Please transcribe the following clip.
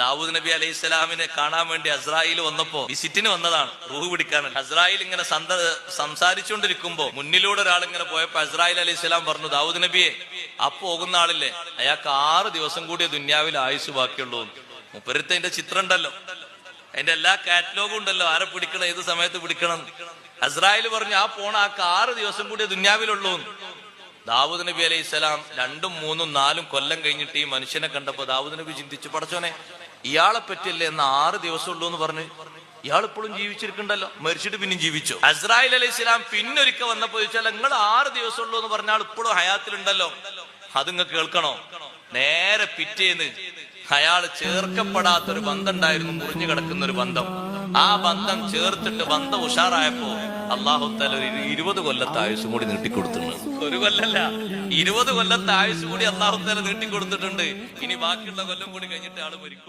ദാവൂദ് നബി അലൈഹി സ്വലാമിനെ കാണാൻ വേണ്ടി അസ്രായിൽ വന്നപ്പോ വിസിറ്റിന് വന്നതാണ്, റൂഹ് പിടിക്കാൻ. അസ്രായിൽ ഇങ്ങനെ സംസാരിച്ചുകൊണ്ടിരിക്കുമ്പോ മുന്നിലൂടെ ഒരാൾ ഇങ്ങനെ പോയപ്പോ അസ്രായിൽ അലൈഹി സ്വലാം പറഞ്ഞു, ദാവൂദ് നബിയെ ആ പോകുന്ന ആളില്ലേ, അയാൾക്ക് 6 ദിവസം കൂടിയ ദുന്യാവിൽ ആയുസ് ബാക്കിയുള്ളൂ. മുപ്പരത്തെ അതിന്റെ ചിത്രം ഉണ്ടല്ലോ, അതിന്റെ എല്ലാ കാറ്റലോഗും ഉണ്ടല്ലോ, ആരെ പിടിക്കണം, ഏത് സമയത്ത് പിടിക്കണം. അസ്രായിൽ പറഞ്ഞു ആ പോണ ആൾക്ക് 6 ദിവസം കൂടിയ ദുന്യാവിലുള്ളൂ. ദാവൂദ് നബി അലൈഹി സ്വലാം 2, 3, 4 കൊല്ലം കഴിഞ്ഞിട്ട് ഈ മനുഷ്യനെ കണ്ടപ്പോ ദാവൂദ് നബി ചിന്തിച്ചു, പടച്ചോനെ ഇയാളെ പറ്റിയല്ലേ എന്ന് 6 ദിവസം ഉള്ളൂ എന്ന് പറഞ്ഞു. ഇയാൾ ഇപ്പോഴും ജീവിച്ചിരിക്കണ്ടല്ലോ, മരിച്ചിട്ട് പിന്നെയും ജീവിച്ചു. അസ്രായിൽ അലൈഹി സ്വലാം പിന്നൊരിക്കൽ വന്നപ്പോ ചോദിച്ചാൽ നിങ്ങൾ 6 ദിവസം ഉള്ളൂ എന്ന് പറഞ്ഞാൽ ഇപ്പോഴും ഹയാത്തിലുണ്ടല്ലോ, അത് നിങ്ങൾ കേൾക്കണോ? നേരെ പിറ്റേന്ന് അയാൾ ചേർക്കപ്പെടാത്തൊരു ബന്ധം ഉണ്ടായിരുന്നു, മുറിഞ്ഞു കിടക്കുന്ന ഒരു ബന്ധം. ആ ബന്ധം ചേർത്തിട്ട് ബന്ധം ഉഷാറായപ്പോ അള്ളാഹു തആല 20 കൊല്ലത്തെ ആയുസ് കൂടി നീട്ടിക്കൊടുത്തിട്ടുണ്ട്. 1 കൊല്ലല്ല, 20 കൊല്ലത്തെ ആയുസ് കൂടി അള്ളാഹു തആല നീട്ടിക്കൊടുത്തിട്ടുണ്ട്. ഇനി ബാക്കിയുള്ള കൊല്ലം കൂടി കഴിഞ്ഞിട്ട് ആള് മരിക്കും.